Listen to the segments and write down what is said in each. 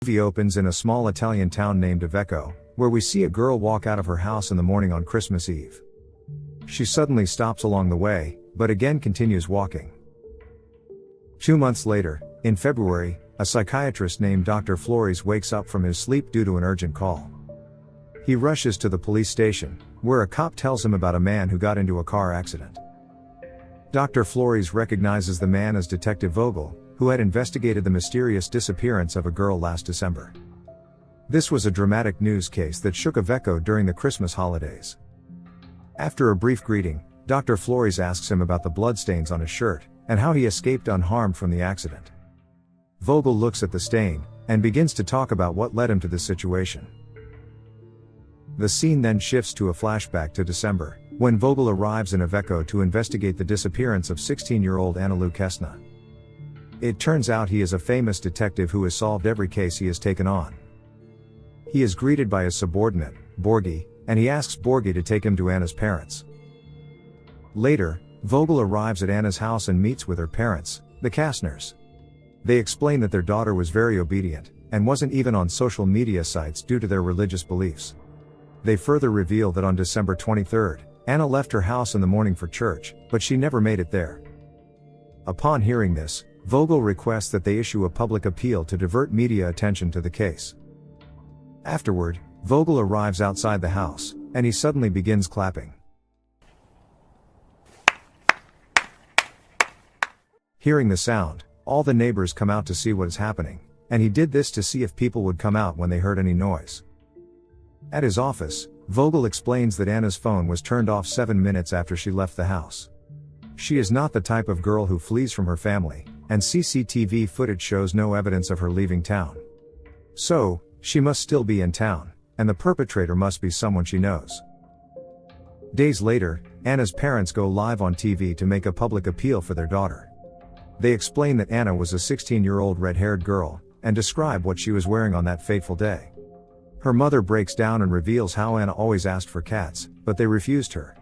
movie opens in a small Italian town named Aveco, where we see a girl walk out of her house in the morning on Christmas Eve. She suddenly stops along the way, but again continues walking. 2 months later, in February, a psychiatrist named Dr. Flores wakes up from his sleep due to an urgent call. He rushes to the police station, where a cop tells him about a man who got into a car accident. Dr. Flores recognizes the man as Detective Vogel, who had investigated the mysterious disappearance of a girl last December. This was a dramatic news case that shook Aveco during the Christmas holidays. After a brief greeting, Dr. Flores asks him about the bloodstains on his shirt, and how he escaped unharmed from the accident. Vogel looks at the stain, and begins to talk about what led him to this situation. The scene then shifts to a flashback to December, when Vogel arrives in Aveco to investigate the disappearance of 16-year-old Anna Lukesna. It turns out he is a famous detective who has solved every case he has taken on. He is greeted by his subordinate, Borghi, and he asks Borghi to take him to Anna's parents. Later, Vogel arrives at Anna's house and meets with her parents, the Kastners. They explain that their daughter was very obedient, and wasn't even on social media sites due to their religious beliefs. They further reveal that on December 23rd, Anna left her house in the morning for church, but she never made it there. Upon hearing this, Vogel requests that they issue a public appeal to divert media attention to the case. Afterward, Vogel arrives outside the house, and he suddenly begins clapping. Hearing the sound, all the neighbors come out to see what is happening, and he did this to see if people would come out when they heard any noise. At his office, Vogel explains that Anna's phone was turned off 7 minutes after she left the house. She is not the type of girl who flees from her family, and CCTV footage shows no evidence of her leaving town. So, she must still be in town, and the perpetrator must be someone she knows. Days later, Anna's parents go live on TV to make a public appeal for their daughter. They explain that Anna was a 16-year-old red-haired girl, and describe what she was wearing on that fateful day. Her mother breaks down and reveals how Anna always asked for cats, but they refused her.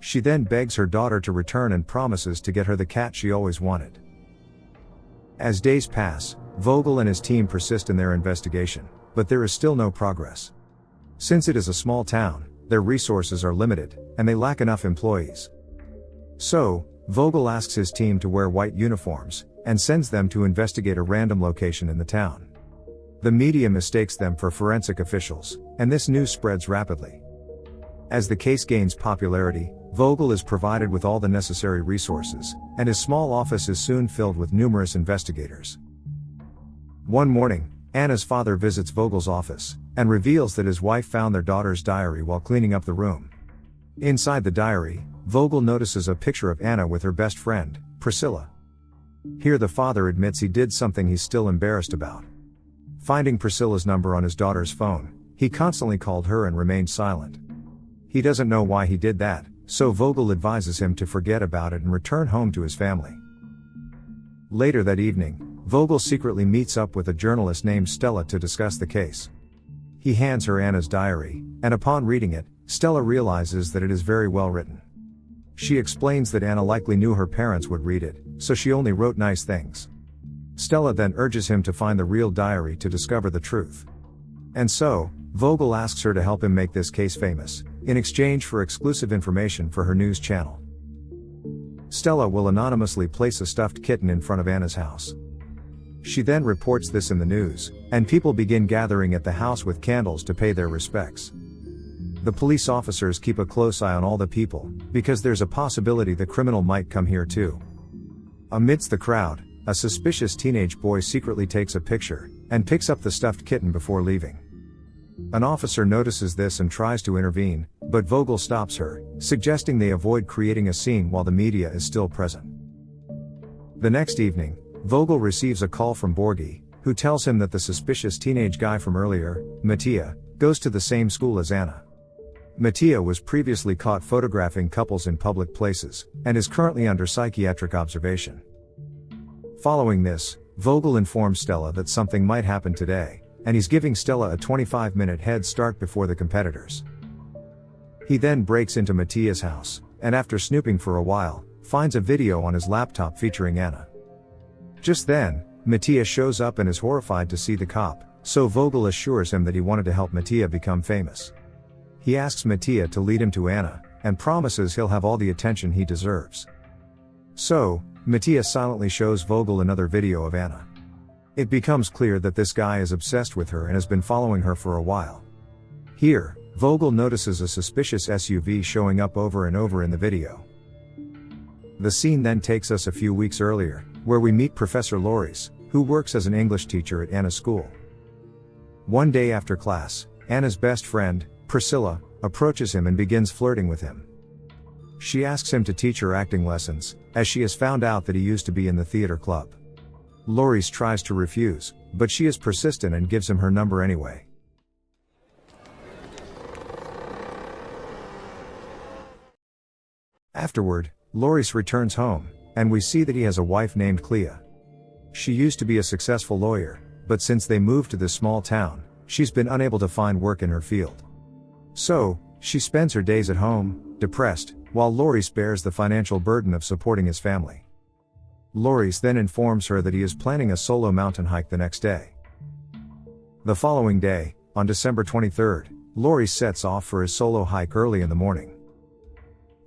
She then begs her daughter to return and promises to get her the cat she always wanted. As days pass, Vogel and his team persist in their investigation, but there is still no progress. Since it is a small town, their resources are limited, and they lack enough employees. So, Vogel asks his team to wear white uniforms, and sends them to investigate a random location in the town. The media mistakes them for forensic officials, and this news spreads rapidly. As the case gains popularity, Vogel is provided with all the necessary resources, and his small office is soon filled with numerous investigators. One morning, Anna's father visits Vogel's office, and reveals that his wife found their daughter's diary while cleaning up the room. Inside the diary, Vogel notices a picture of Anna with her best friend, Priscilla. Here the father admits he did something he's still embarrassed about. Finding Priscilla's number on his daughter's phone, he constantly called her and remained silent. He doesn't know why he did that, so Vogel advises him to forget about it and return home to his family. Later that evening, Vogel secretly meets up with a journalist named Stella to discuss the case. He hands her Anna's diary, and upon reading it, Stella realizes that it is very well written. She explains that Anna likely knew her parents would read it, so she only wrote nice things. Stella then urges him to find the real diary to discover the truth. And so, Vogel asks her to help him make this case famous, in exchange for exclusive information for her news channel. Stella will anonymously place a stuffed kitten in front of Anna's house. She then reports this in the news, and people begin gathering at the house with candles to pay their respects. The police officers keep a close eye on all the people, because there's a possibility the criminal might come here too. Amidst the crowd, a suspicious teenage boy secretly takes a picture, and picks up the stuffed kitten before leaving. An officer notices this and tries to intervene, but Vogel stops her, suggesting they avoid creating a scene while the media is still present. The next evening, Vogel receives a call from Borghi, who tells him that the suspicious teenage guy from earlier, Mattia, goes to the same school as Anna. Mattia was previously caught photographing couples in public places, and is currently under psychiatric observation. Following this, Vogel informs Stella that something might happen today, and he's giving Stella a 25-minute head start before the competitors. He then breaks into Mattia's house, and after snooping for a while, finds a video on his laptop featuring Anna. Just then, Mattia shows up and is horrified to see the cop, so Vogel assures him that he wanted to help Mattia become famous. He asks Mattia to lead him to Anna, and promises he'll have all the attention he deserves. So, Mattia silently shows Vogel another video of Anna. It becomes clear that this guy is obsessed with her and has been following her for a while. Here, Vogel notices a suspicious SUV showing up over and over in the video. The scene then takes us a few weeks earlier, where we meet Professor Loris, who works as an English teacher at Anna's school. One day after class, Anna's best friend, Priscilla, approaches him and begins flirting with him. She asks him to teach her acting lessons, as she has found out that he used to be in the theater club. Loris tries to refuse, but she is persistent and gives him her number anyway. Afterward, Loris returns home, and we see that he has a wife named Clea. She used to be a successful lawyer, but since they moved to this small town, she's been unable to find work in her field. So, she spends her days at home, depressed, while Loris bears the financial burden of supporting his family. Loris then informs her that he is planning a solo mountain hike the next day. The following day, on December 23rd, Loris sets off for his solo hike early in the morning.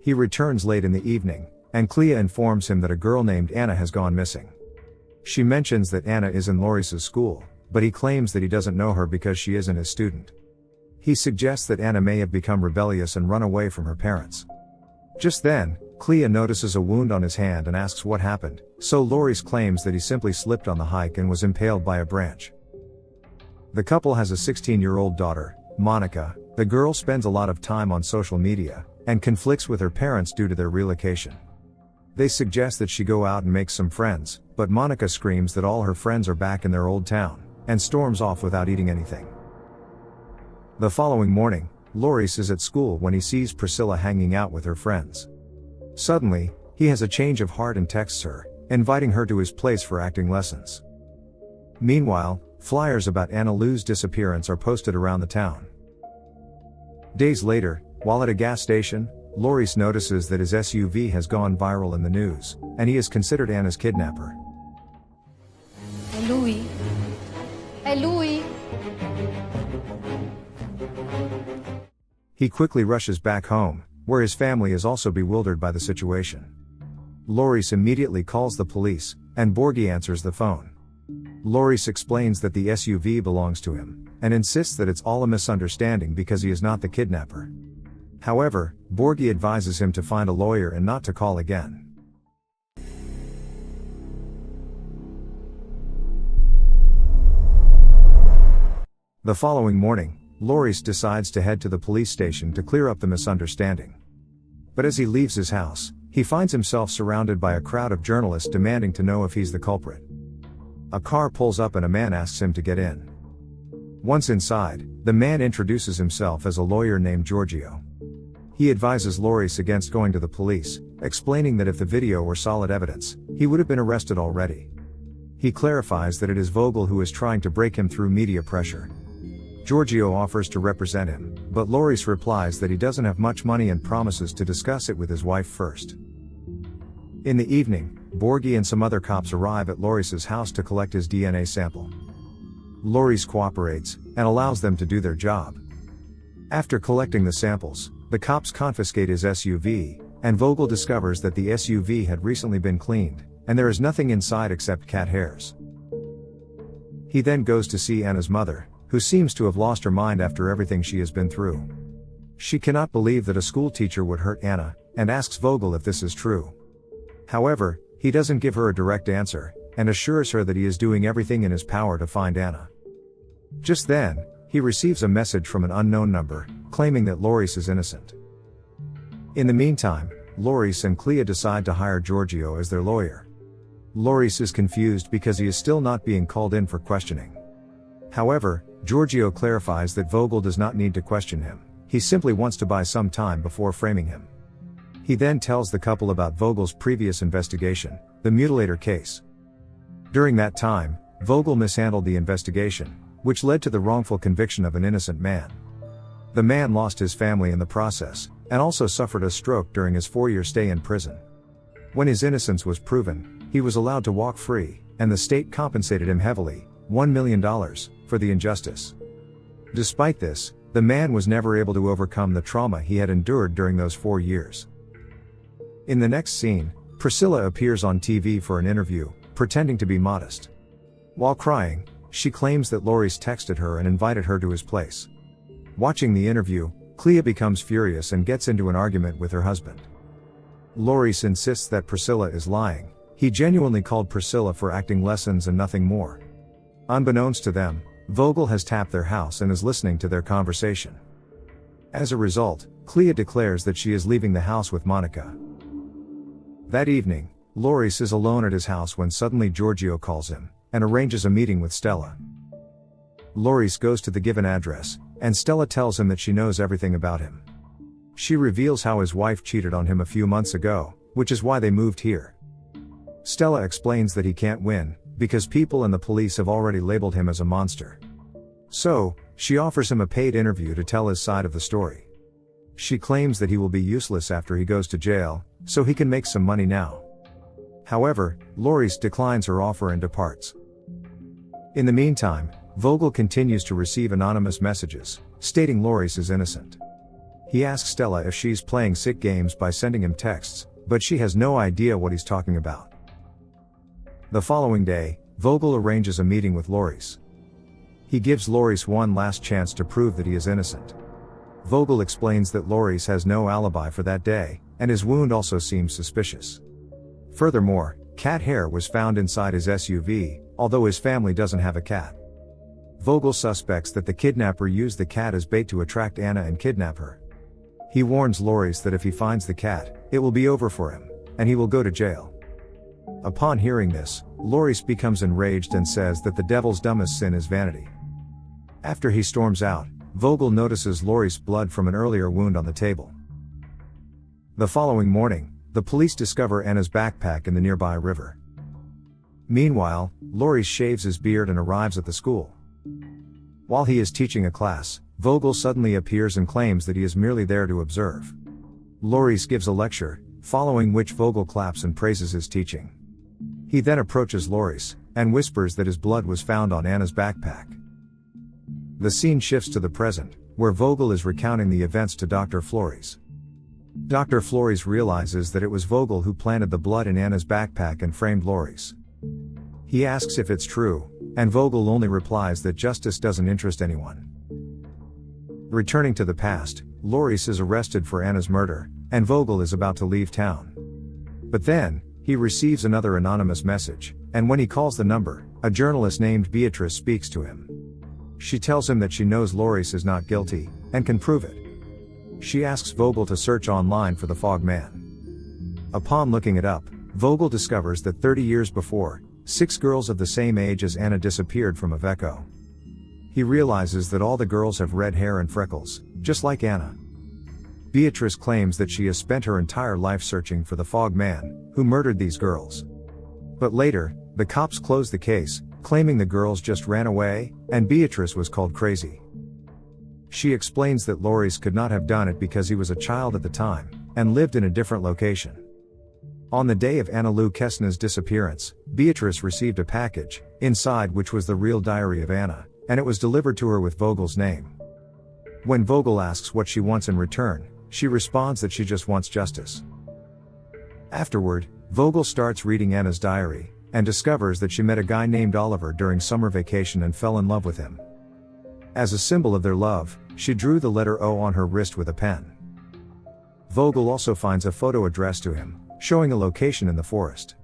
He returns late in the evening, and Clea informs him that a girl named Anna has gone missing. She mentions that Anna is in Loris's school, but he claims that he doesn't know her because she isn't his student. He suggests that Anna may have become rebellious and run away from her parents. Just then, Clea notices a wound on his hand and asks what happened, so Loris claims that he simply slipped on the hike and was impaled by a branch. The couple has a 16-year-old daughter, Monica. The girl spends a lot of time on social media, and conflicts with her parents due to their relocation. They suggest that she go out and make some friends, but Monica screams that all her friends are back in their old town, and storms off without eating anything. The following morning, Loris is at school when he sees Priscilla hanging out with her friends. Suddenly, he has a change of heart and texts her, inviting her to his place for acting lessons. Meanwhile, flyers about Anna Lou's disappearance are posted around the town. Days later, while at a gas station, Loris notices that his SUV has gone viral in the news, and he is considered Anna's kidnapper. Hey Louis. Hey Louis. He quickly rushes back home, where his family is also bewildered by the situation. Loris immediately calls the police, and Borghi answers the phone. Loris explains that the SUV belongs to him, and insists that it's all a misunderstanding because he is not the kidnapper. However, Borghi advises him to find a lawyer and not to call again. The following morning, Loris decides to head to the police station to clear up the misunderstanding. But as he leaves his house, he finds himself surrounded by a crowd of journalists demanding to know if he's the culprit. A car pulls up and a man asks him to get in. Once inside, the man introduces himself as a lawyer named Giorgio. He advises Loris against going to the police, explaining that if the video were solid evidence, he would have been arrested already. He clarifies that it is Vogel who is trying to break him through media pressure. Giorgio offers to represent him, but Loris replies that he doesn't have much money and promises to discuss it with his wife first. In the evening, Borghi and some other cops arrive at Loris's house to collect his DNA sample. Loris cooperates, and allows them to do their job. After collecting the samples, the cops confiscate his SUV, and Vogel discovers that the SUV had recently been cleaned, and there is nothing inside except cat hairs. He then goes to see Anna's mother, who seems to have lost her mind after everything she has been through. She cannot believe that a school teacher would hurt Anna, and asks Vogel if this is true. However, he doesn't give her a direct answer, and assures her that he is doing everything in his power to find Anna. Just then, he receives a message from an unknown number, claiming that Loris is innocent. In the meantime, Loris and Clea decide to hire Giorgio as their lawyer. Loris is confused because he is still not being called in for questioning. However, Giorgio clarifies that Vogel does not need to question him, he simply wants to buy some time before framing him. He then tells the couple about Vogel's previous investigation, the mutilator case. During that time, Vogel mishandled the investigation, which led to the wrongful conviction of an innocent man. The man lost his family in the process, and also suffered a stroke during his 4-year stay in prison. When his innocence was proven, he was allowed to walk free, and the state compensated him heavily, $1 million, for the injustice. Despite this, the man was never able to overcome the trauma he had endured during those 4 years. In the next scene, Priscilla appears on TV for an interview, pretending to be modest. While crying, she claims that Loris texted her and invited her to his place. Watching the interview, Clea becomes furious and gets into an argument with her husband. Loris insists that Priscilla is lying. He genuinely called Priscilla for acting lessons and nothing more. Unbeknownst to them, Vogel has tapped their house and is listening to their conversation. As a result, Clea declares that she is leaving the house with Monica. That evening, Loris is alone at his house when suddenly Giorgio calls him and arranges a meeting with Stella. Loris goes to the given address, and Stella tells him that she knows everything about him. She reveals how his wife cheated on him a few months ago, which is why they moved here. Stella explains that he can't win, because people and the police have already labeled him as a monster. So, she offers him a paid interview to tell his side of the story. She claims that he will be useless after he goes to jail, so he can make some money now. However, Loris declines her offer and departs. In the meantime, Vogel continues to receive anonymous messages, stating Loris is innocent. He asks Stella if she's playing sick games by sending him texts, but she has no idea what he's talking about. The following day, Vogel arranges a meeting with Loris. He gives Loris one last chance to prove that he is innocent. Vogel explains that Loris has no alibi for that day, and his wound also seems suspicious. Furthermore, cat hair was found inside his SUV, although his family doesn't have a cat. Vogel suspects that the kidnapper used the cat as bait to attract Anna and kidnap her. He warns Loris that if he finds the cat, it will be over for him, and he will go to jail. Upon hearing this, Loris becomes enraged and says that the devil's dumbest sin is vanity. After he storms out, Vogel notices Loris' blood from an earlier wound on the table. The following morning, the police discover Anna's backpack in the nearby river. Meanwhile, Loris shaves his beard and arrives at the school. While he is teaching a class, Vogel suddenly appears and claims that he is merely there to observe. Loris gives a lecture, following which Vogel claps and praises his teaching. He then approaches Loris, and whispers that his blood was found on Anna's backpack. The scene shifts to the present, where Vogel is recounting the events to Dr. Flores. Dr. Flores realizes that it was Vogel who planted the blood in Anna's backpack and framed Loris. He asks if it's true, and Vogel only replies that justice doesn't interest anyone. Returning to the past, Loris is arrested for Anna's murder, and Vogel is about to leave town. But then, he receives another anonymous message, and when he calls the number, a journalist named Beatrice speaks to him. She tells him that she knows Loris is not guilty, and can prove it. She asks Vogel to search online for the Fog Man. Upon looking it up, Vogel discovers that 30 years before, 6 girls of the same age as Anna disappeared from Iveco. He realizes that all the girls have red hair and freckles, just like Anna. Beatrice claims that she has spent her entire life searching for the Fog Man, who murdered these girls. But later, the cops closed the case, claiming the girls just ran away, and Beatrice was called crazy. She explains that Loris could not have done it because he was a child at the time, and lived in a different location. On the day of Anna Lou Kestner's disappearance, Beatrice received a package, inside which was the real diary of Anna, and it was delivered to her with Vogel's name. When Vogel asks what she wants in return, she responds that she just wants justice. Afterward, Vogel starts reading Anna's diary, and discovers that she met a guy named Oliver during summer vacation and fell in love with him. As a symbol of their love, she drew the letter O on her wrist with a pen. Vogel also finds a photo addressed to him, showing a location in the forest.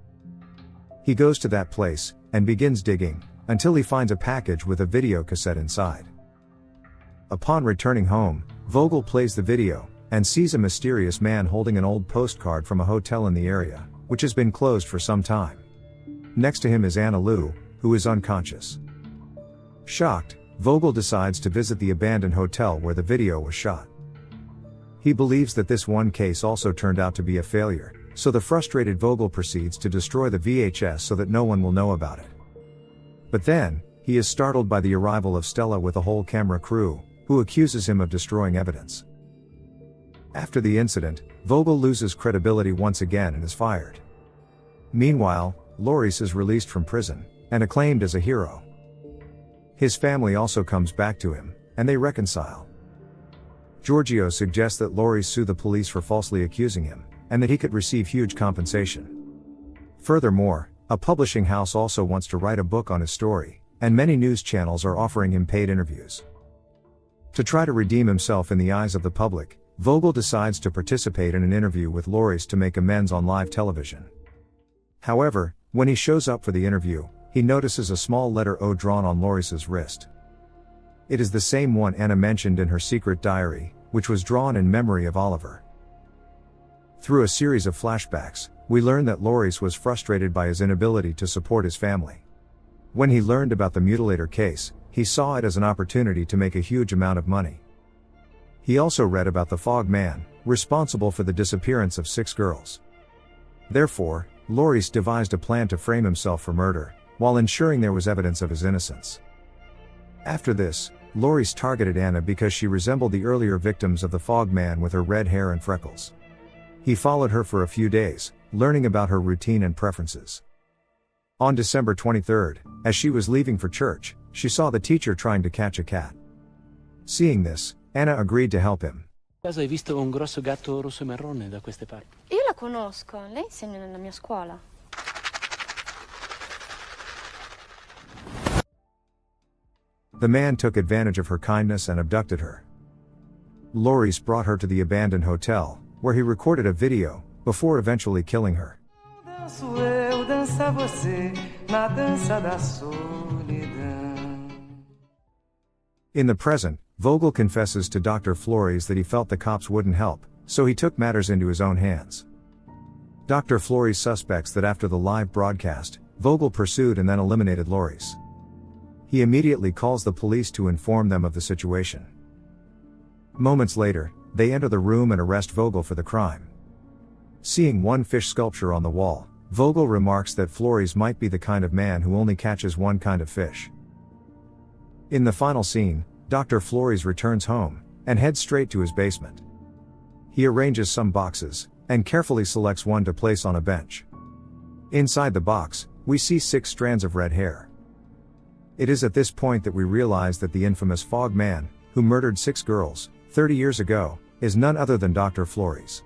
He goes to that place, and begins digging, until he finds a package with a video cassette inside. Upon returning home, Vogel plays the video, and sees a mysterious man holding an old postcard from a hotel in the area, which has been closed for some time. Next to him is Anna Lou, who is unconscious. Shocked, Vogel decides to visit the abandoned hotel where the video was shot. He believes that this one case also turned out to be a failure, so the frustrated Vogel proceeds to destroy the VHS so that no one will know about it. But then, he is startled by the arrival of Stella with a whole camera crew, who accuses him of destroying evidence. After the incident, Vogel loses credibility once again and is fired. Meanwhile, Loris is released from prison, and acclaimed as a hero. His family also comes back to him, and they reconcile. Giorgio suggests that Laurie sue the police for falsely accusing him, and that he could receive huge compensation. Furthermore, a publishing house also wants to write a book on his story, and many news channels are offering him paid interviews. To try to redeem himself in the eyes of the public, Vogel decides to participate in an interview with Laurie to make amends on live television. However, when he shows up for the interview, he notices a small letter O drawn on Laurie's wrist. It is the same one Anna mentioned in her secret diary, which was drawn in memory of Oliver. Through a series of flashbacks, we learn that Laurie was frustrated by his inability to support his family. When he learned about the mutilator case, he saw it as an opportunity to make a huge amount of money. He also read about the Fog Man, responsible for the disappearance of 6 girls. Therefore, Laurie devised a plan to frame himself for murder, while ensuring there was evidence of his innocence. After this, Laurie targeted Anna because she resembled the earlier victims of the Fog Man with her red hair and freckles. He followed her for a few days, learning about her routine and preferences. On December 23, as she was leaving for church, she saw the teacher trying to catch a cat. Seeing this, Anna agreed to help him. Caso hai visto un grosso gatto rosso e marrone da queste parti? Io la conosco, lei insegna nella mia scuola. The man took advantage of her kindness and abducted her. Laurie brought her to the abandoned hotel, where he recorded a video, before eventually killing her. In the present, Vogel confesses to Dr. Flores that he felt the cops wouldn't help, so he took matters into his own hands. Dr. Flores suspects that after the live broadcast, Vogel pursued and then eliminated Laurie. He immediately calls the police to inform them of the situation. Moments later, they enter the room and arrest Vogel for the crime. Seeing one fish sculpture on the wall, Vogel remarks that Flores might be the kind of man who only catches one kind of fish. In the final scene, Dr. Flores returns home, and heads straight to his basement. He arranges some boxes, and carefully selects one to place on a bench. Inside the box, we see 6 strands of red hair. It is at this point that we realize that the infamous Fog Man, who murdered 6 girls, 30 years ago, is none other than Dr. Flores.